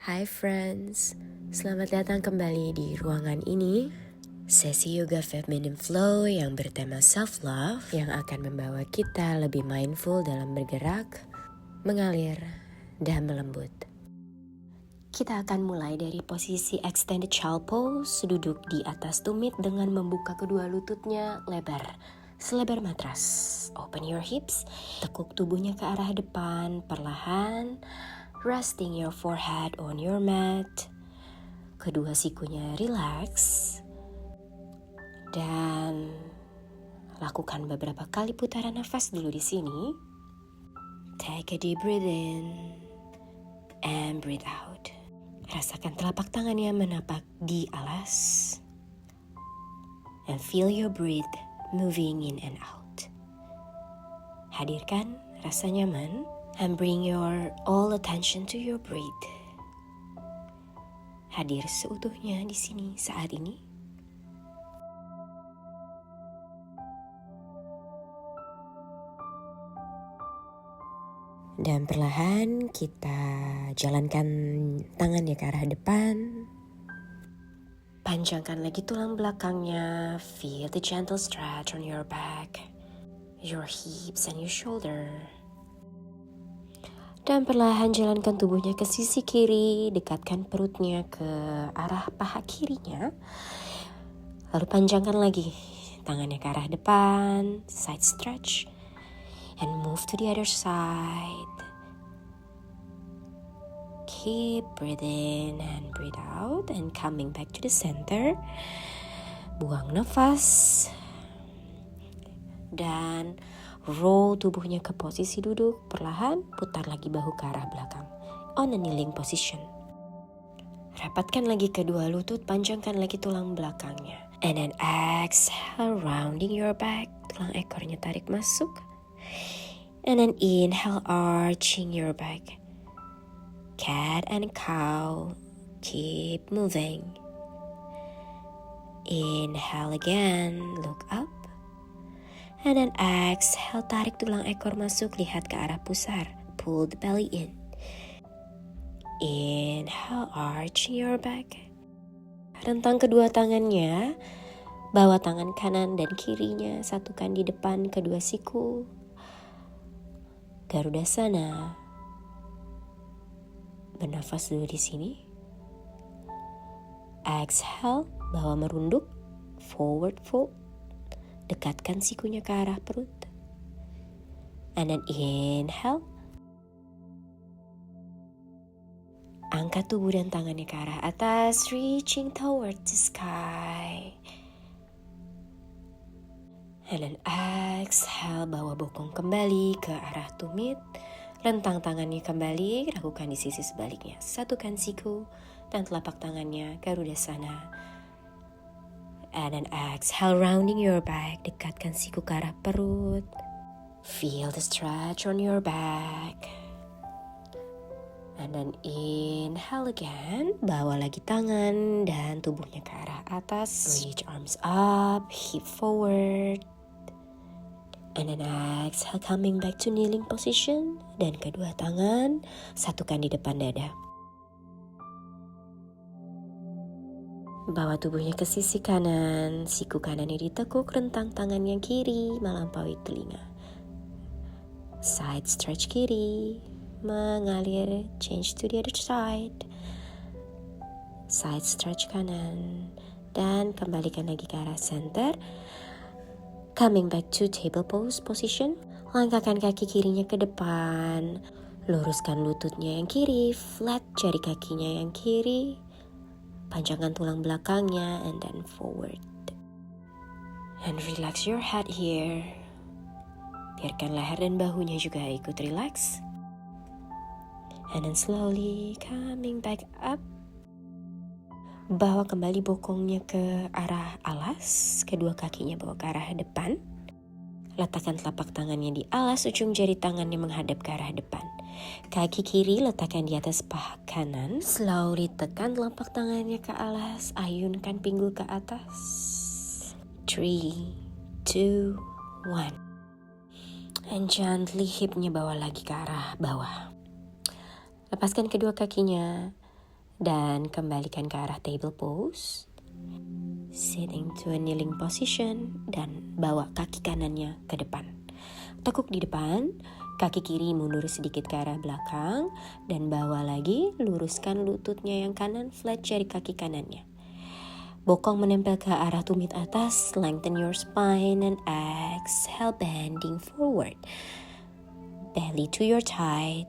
Hai friends, selamat datang kembali di ruangan ini. Sesi yoga feminine flow yang bertema self-love yang akan membawa kita lebih mindful dalam bergerak, mengalir, dan melembut. Kita akan mulai dari posisi extended child pose, duduk di atas tumit dengan membuka kedua lututnya lebar, selebar matras. Open your hips, tekuk tubuhnya ke arah depan, perlahan, resting your forehead on your mat. Kedua sikunya relax. Dan lakukan beberapa kali putaran nafas dulu di sini. Take a deep breath in and breathe out. Rasakan telapak tangannya menapak di alas. And feel your breath moving in and out. Hadirkan rasa nyaman and bring your all attention to your breath. Hadir seutuhnya di sini saat ini. Dan perlahan kita jalankan tangannya ke arah depan. Panjangkan lagi tulang belakangnya. Feel the gentle stretch on your back, your hips and your shoulder. Dan perlahan jalankan tubuhnya ke sisi kiri. Dekatkan perutnya ke arah paha kirinya. Lalu panjangkan lagi tangannya ke arah depan. Side stretch. And move to the other side. Keep breathing and breathe out and coming back to the center. Buang nafas. Dan roll tubuhnya ke posisi duduk. Perlahan putar lagi bahu ke arah belakang. On a kneeling position. Rapatkan lagi kedua lutut, panjangkan lagi tulang belakangnya. And then exhale, rounding your back. Tulang ekornya tarik masuk. And then inhale, arching your back. Cat and cow, keep moving. Inhale again, look up. And then exhale, tarik tulang ekor masuk, lihat ke arah pusar. Pull the belly in. Inhale, arching your back. Rentang kedua tangannya, bawa tangan kanan dan kirinya, satukan di depan kedua siku. Garudasana. Bernafas dulu di sini. Exhale, bawa merunduk, forward fold. Dekatkan sikunya ke arah perut. And then inhale. Angkat tubuh dan tangannya ke arah atas, reaching toward the sky. And then exhale, bawa bokong kembali ke arah tumit. Rentang tangannya kembali, lakukan di sisi sebaliknya. Satukan siku dan telapak tangannya, Garudasana. And then exhale, rounding your back. Dekatkan siku ke arah perut. Feel the stretch on your back. And then inhale again. Bawa lagi tangan dan tubuhnya ke arah atas. Reach arms up, hip forward. And then exhale, coming back to kneeling position. Dan kedua tangan satukan di depan dada. Bawa tubuhnya ke sisi kanan. Siku kanannya ditekuk, rentang tangan yang kiri melampaui telinga. Side stretch kiri. Mengalir, change to the other side. Side stretch kanan. Dan kembalikan lagi ke arah center. Coming back to table pose position. Langkahkan kaki kirinya ke depan. Luruskan lututnya yang kiri. Flat jari kakinya yang kiri. Panjangkan tulang belakangnya. And then forward. And relax your head here. Biarkan leher dan bahunya juga ikut relax. And then slowly coming back up. Bawa kembali bokongnya ke arah alas. Kedua kakinya bawa ke arah depan. Letakkan telapak tangannya di alas. Ujung jari tangannya menghadap ke arah depan. Kaki kiri letakkan di atas paha kanan. Slowly tekan telapak tangannya ke alas. Ayunkan pinggul ke atas. 3, 2, 1. And gently hipnya bawa lagi ke arah bawah. Lepaskan kedua kakinya. Dan kembalikan ke arah table pose. Sitting to a kneeling position dan bawa kaki kanannya ke depan. Tekuk di depan, kaki kiri mundur sedikit ke arah belakang dan bawa lagi, luruskan lututnya yang kanan flat jari kaki kanannya. Bokong menempel ke arah tumit atas, lengthen your spine and exhale bending forward. Belly to your thigh,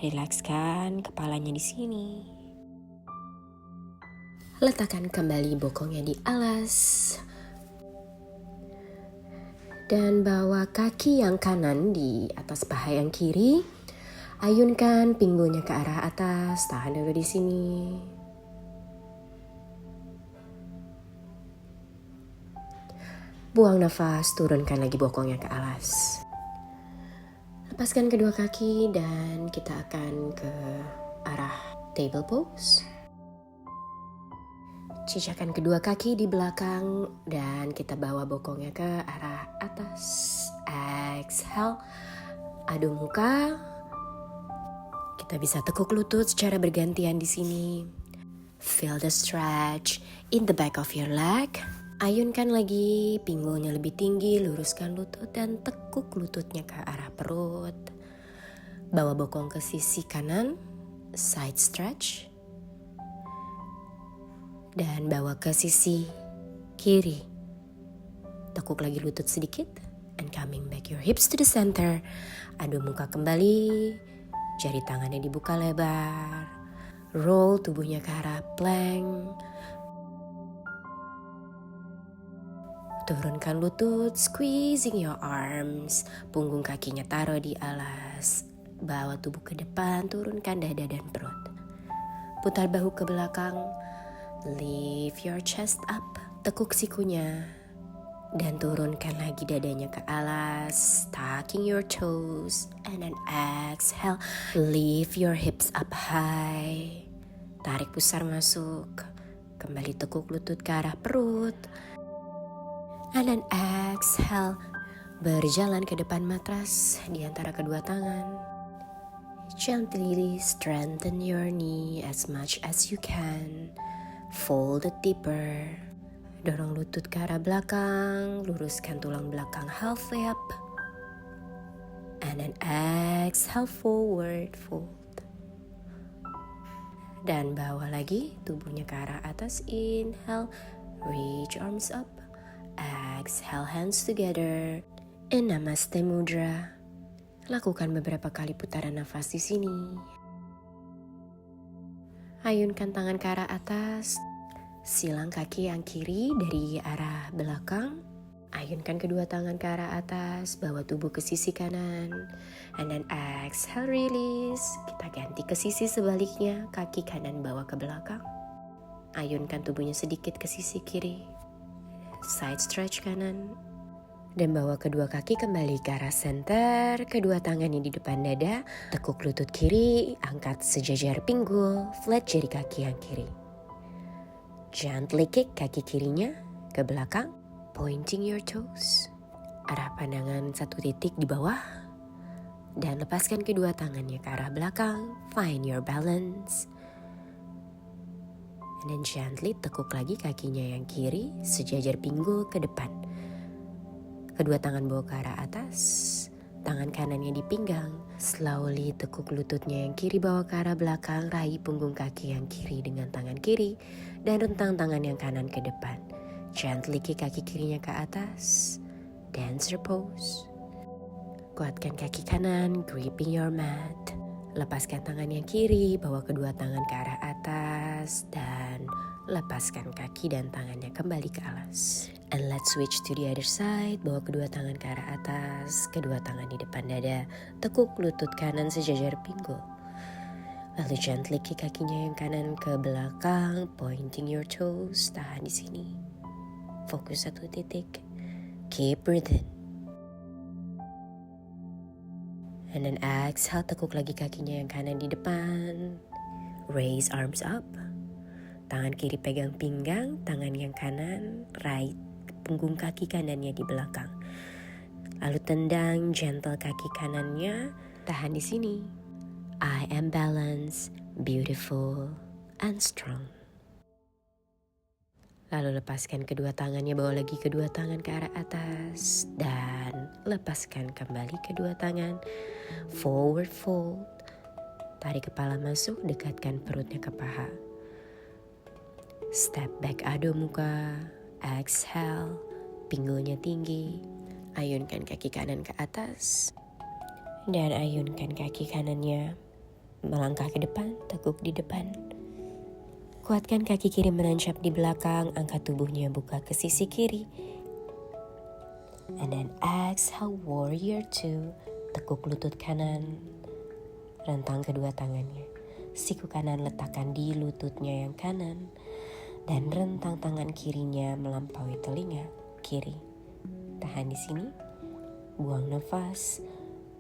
rilekskan kepalanya di sini. Letakkan kembali bokongnya di alas. Dan bawa kaki yang kanan di atas paha yang kiri. Ayunkan pinggulnya ke arah atas, tahan dulu di sini. Buang nafas, turunkan lagi bokongnya ke alas. Lepaskan kedua kaki dan kita akan ke arah table pose. Cicakan kedua kaki di belakang dan kita bawa bokongnya ke arah atas. Exhale, adu muka. Kita bisa tekuk lutut secara bergantian di sini. Feel the stretch in the back of your leg. Ayunkan lagi, pinggulnya lebih tinggi, luruskan lutut dan tekuk lututnya ke arah perut. Bawa bokong ke sisi kanan, side stretch. Dan bawa ke sisi kiri. Tekuk lagi lutut sedikit. And coming back your hips to the center. Adu muka kembali. Jari tangannya dibuka lebar. Roll tubuhnya ke arah plank. Turunkan lutut, squeezing your arms. Punggung kakinya taruh di alas. Bawa tubuh ke depan, turunkan dada dan perut. Putar bahu ke belakang. Lift your chest up, tekuk sikunya. Dan turunkan lagi dadanya ke alas, tucking your toes. And then exhale, lift your hips up high. Tarik pusar masuk. Kembali tekuk lutut ke arah perut. And then exhale, berjalan ke depan matras di antara kedua tangan. Gently strengthen your knee as much as you can. Fold it deeper. Dorong lutut ke arah belakang. Luruskan tulang belakang halfway up. And then exhale forward, fold. Dan bawa lagi tubuhnya ke arah atas. Inhale, reach arms up. Exhale, hands together. In Namaste Mudra. Lakukan beberapa kali putaran nafas di sini. Ayunkan tangan ke arah atas. Silang kaki yang kiri dari arah belakang. Ayunkan kedua tangan ke arah atas. Bawa tubuh ke sisi kanan. And then exhale, release. Kita ganti ke sisi sebaliknya. Kaki kanan bawa ke belakang. Ayunkan tubuhnya sedikit ke sisi kiri. Side stretch kanan. Dan bawa kedua kaki kembali ke arah center. Kedua tangannya di depan dada. Tekuk lutut kiri. Angkat sejajar pinggul. Flat jari kaki yang kiri. Gently kick kaki kirinya ke belakang. Pointing your toes. Arah pandangan satu titik di bawah. Dan lepaskan kedua tangannya ke arah belakang. Find your balance. And then gently tekuk lagi kakinya yang kiri. Sejajar pinggul ke depan. Kedua tangan bawa ke arah atas. Tangan kanannya di pinggang. Slowly tekuk lututnya yang kiri bawa ke arah belakang. Raih punggung kaki yang kiri dengan tangan kiri. Dan rentang tangan yang kanan ke depan. Gently kick kaki kirinya ke atas. Dancer pose. Kuatkan kaki kanan, gripping your mat. Lepaskan tangan yang kiri, bawa kedua tangan ke arah atas. Dan lepaskan kaki dan tangannya kembali ke alas. And let's switch to the other side. Bawa kedua tangan ke arah atas. Kedua tangan di depan dada. Tekuk lutut kanan sejajar pinggul. Lalu gently kick kakinya yang kanan ke belakang. Pointing your toes. Tahan di sini. Fokus satu titik. Keep breathing. And then exhale, tekuk lagi kakinya yang kanan di depan. Raise arms up. Tangan kiri pegang pinggang, tangan yang kanan right punggung kaki kanannya di belakang. Lalu tendang gentle kaki kanannya, tahan di sini. I am balanced, beautiful, unstrung. Lalu lepaskan kedua tangannya, bawa lagi kedua tangan ke arah atas. Dan lepaskan kembali kedua tangan. Forward fold. Tarik kepala masuk, dekatkan perutnya ke paha. Step back ado muka. Exhale. Pinggulnya tinggi. Ayunkan kaki kanan ke atas. Dan ayunkan kaki kanannya. Melangkah ke depan, tekuk di depan. Kuatkan kaki kiri menancap di belakang, angkat tubuhnya buka ke sisi kiri. And then exhale, warrior 2, tekuk lutut kanan, rentang kedua tangannya. Siku kanan letakkan di lututnya yang kanan, dan rentang tangan kirinya melampaui telinga kiri. Tahan di sini, buang nafas,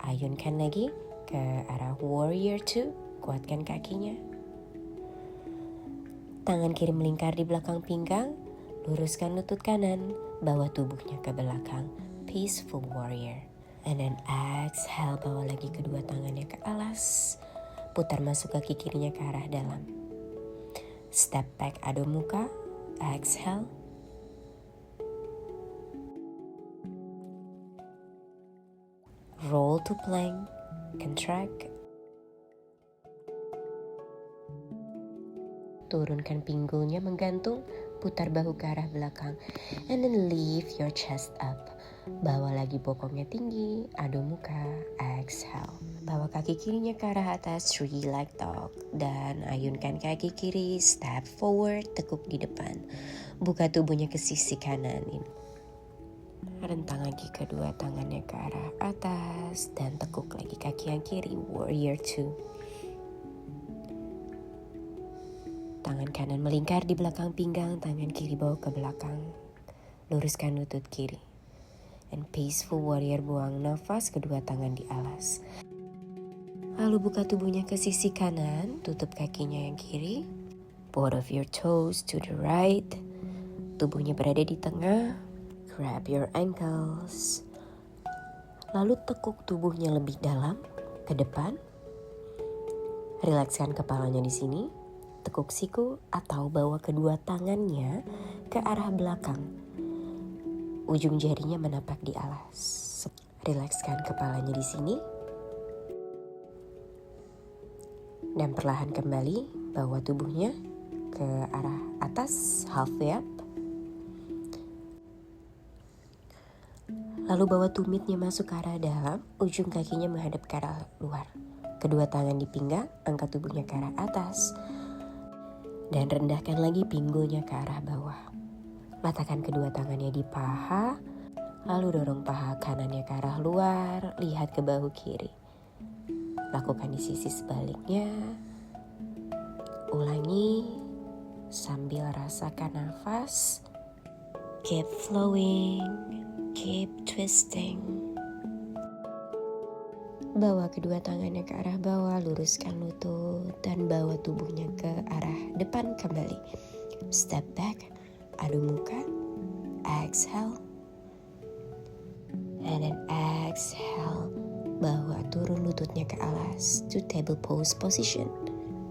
ayunkan lagi ke arah warrior 2, kuatkan kakinya. Tangan kiri melingkar di belakang pinggang, luruskan lutut kanan, bawa tubuhnya ke belakang, peaceful warrior. And then exhale, bawa lagi kedua tangannya ke alas, putar masuk kaki kirinya ke arah dalam. Step back ado muka, exhale. Roll to plank, contract. Turunkan pinggulnya menggantung, putar bahu ke arah belakang. And then lift your chest up. Bawa lagi bokongnya tinggi, ado muka, exhale. Bawa kaki kirinya ke arah atas, 3 leg dog. Dan ayunkan kaki kiri, step forward, tekuk di depan. Buka tubuhnya ke sisi kanan. Rentang lagi kedua tangannya ke arah atas. Dan tekuk lagi kaki yang kiri, warrior 2. Tangan kanan melingkar di belakang pinggang, tangan kiri bawa ke belakang. Luruskan lutut kiri. And peaceful warrior, buang nafas, kedua tangan di alas. Lalu buka tubuhnya ke sisi kanan, tutup kakinya yang kiri. Both of your toes to the right. Tubuhnya berada di tengah. Grab your ankles. Lalu tekuk tubuhnya lebih dalam, ke depan. Rilekskan kepalanya di sini. Tekuk siku atau bawa kedua tangannya ke arah belakang. Ujung jarinya menapak di alas. Rilekskan kepalanya di sini. Dan perlahan kembali bawa tubuhnya ke arah atas, halfway up. Lalu bawa tumitnya masuk ke arah dalam, ujung kakinya menghadap ke arah luar. Kedua tangan di pinggang, angkat tubuhnya ke arah atas. Dan rendahkan lagi pinggulnya ke arah bawah. Letakkan kedua tangannya di paha, lalu dorong paha kanannya ke arah luar, lihat ke bahu kiri. Lakukan di sisi sebaliknya. Ulangi sambil rasakan nafas. Keep flowing, keep twisting. Bawa kedua tangannya ke arah bawah, luruskan lutut, dan bawa tubuhnya ke arah depan kembali. Step back, adu muka, exhale. And then exhale, bawa turun lututnya ke alas, to table pose position.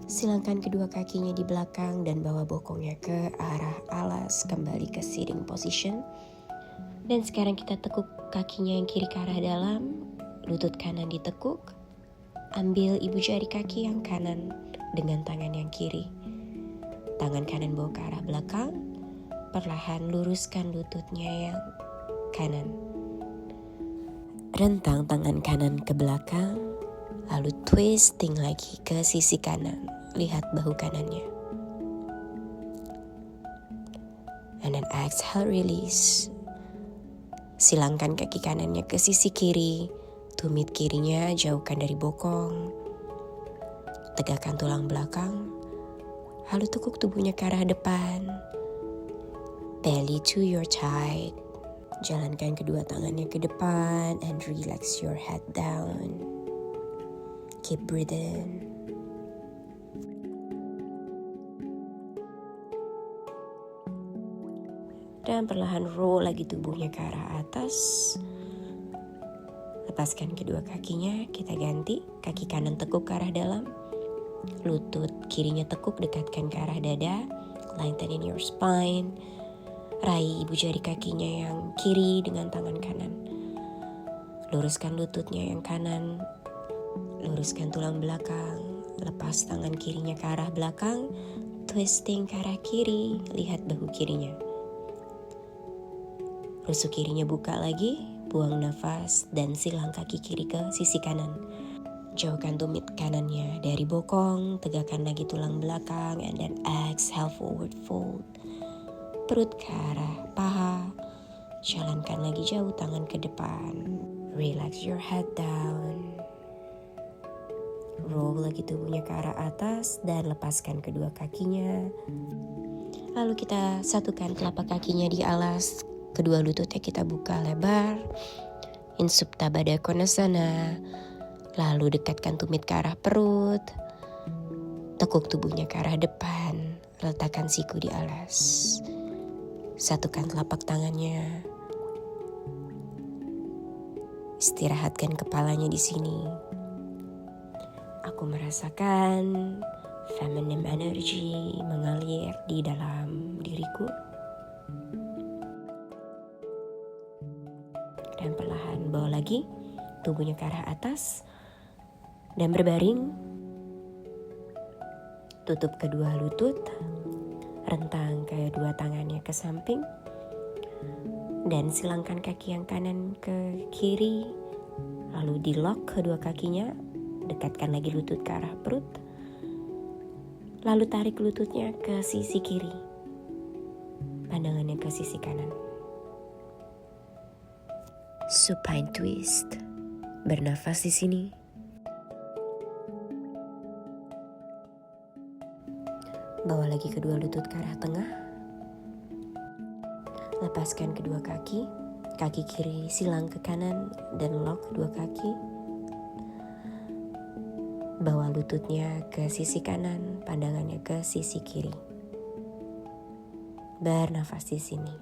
Silangkan kedua kakinya di belakang dan bawa bokongnya ke arah alas, kembali ke sitting position. Dan sekarang kita tekuk kakinya yang kiri ke arah dalam, lutut kanan ditekuk, ambil ibu jari kaki yang kanan dengan tangan yang kiri. Tangan kanan bawa ke arah belakang, perlahan luruskan lututnya yang kanan. Rentang tangan kanan ke belakang, lalu twisting lagi ke sisi kanan. Lihat bahu kanannya. And then exhale, release. Silangkan kaki kanannya ke sisi kiri. Tumit kirinya jauhkan dari bokong. Tegakkan tulang belakang. Lalu tekuk tubuhnya ke arah depan. Belly to your thigh. Jalankan kedua tangannya ke depan and relax your head down. Keep breathing. Dan perlahan roll lagi tubuhnya ke arah atas. Lepaskan kedua kakinya, kita ganti. Kaki kanan tekuk ke arah dalam. Lutut kirinya tekuk, dekatkan ke arah dada. Lengthen in your spine. Raih ibu jari kakinya yang kiri dengan tangan kanan. Luruskan lututnya yang kanan. Luruskan tulang belakang. Lepas tangan kirinya ke arah belakang. Twisting ke arah kiri. Lihat bahu kirinya. Rusuk kirinya buka lagi. Buang nafas dan silang kaki kiri ke sisi kanan. Jauhkan tumit kanannya dari bokong. Tegakkan lagi tulang belakang. And then exhale, forward fold. Perut ke arah paha. Jalankan lagi jauh tangan ke depan. Relax your head down. Roll lagi tubuhnya ke arah atas dan lepaskan kedua kakinya. Lalu kita satukan telapak kakinya di alas. Kedua lututnya kita buka lebar. In Supta Baddha Konasana. Lalu dekatkan tumit ke arah perut. Tekuk tubuhnya ke arah depan. Letakkan siku di alas. Satukan telapak tangannya. Istirahatkan kepalanya di sini. Aku merasakan feminine energy mengalir di dalam diriku. Dan perlahan bawa lagi tubuhnya ke arah atas. Dan berbaring. Tutup kedua lutut. Rentang kedua tangannya ke samping. Dan silangkan kaki yang kanan ke kiri. Lalu di lock kedua kakinya. Dekatkan lagi lutut ke arah perut. Lalu tarik lututnya ke sisi kiri. Pandangannya ke sisi kanan. Supine twist. Bernafas di sini. Bawa lagi kedua lutut ke arah tengah. Lepaskan kedua kaki. Kaki kiri silang ke kanan dan lock kedua kaki. Bawa lututnya ke sisi kanan, pandangannya ke sisi kiri. Bernafas di sini.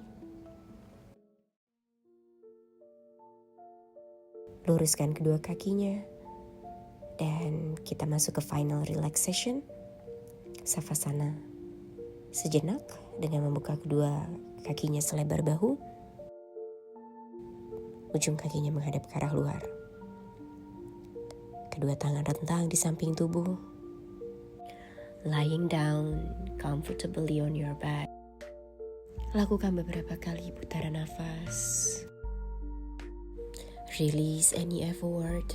Luruskan kedua kakinya. Dan kita masuk ke final relaxation. Savasana. Sejenak dengan membuka kedua kakinya selebar bahu. Ujung kakinya menghadap ke arah luar. Kedua tangan rentang di samping tubuh. Lying down comfortably on your back. Lakukan beberapa kali putaran nafas. Release any effort.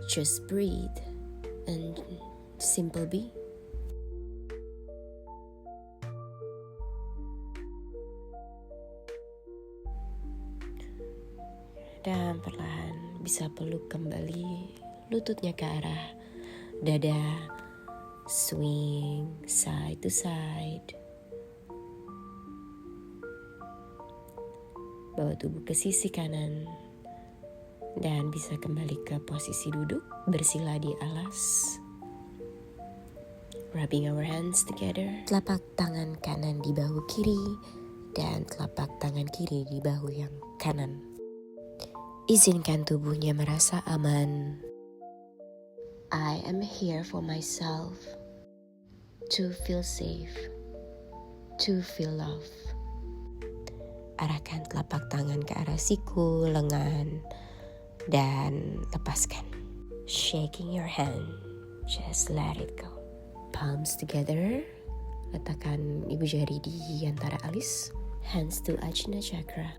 Just breathe and simple be. Dan perlahan bisa peluk kembali lututnya ke arah dada. Swing side to side. Bawa tubuh ke sisi kanan. Dan bisa kembali ke posisi duduk bersila di alas. Rubbing our hands together. Telapak tangan kanan di bahu kiri. Dan telapak tangan kiri di bahu yang kanan. Izinkan tubuhnya merasa aman. I am here for myself. To feel safe. To feel love. Arahkan telapak tangan ke arah siku, lengan, dan lepaskan. Shaking your hand. Just let it go. Palms together. Letakkan ibu jari di antara alis. Hands to Ajna Chakra.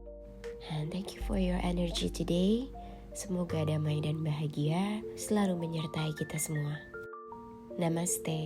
And thank you for your energy today. Semoga damai dan bahagia selalu menyertai kita semua. Namaste.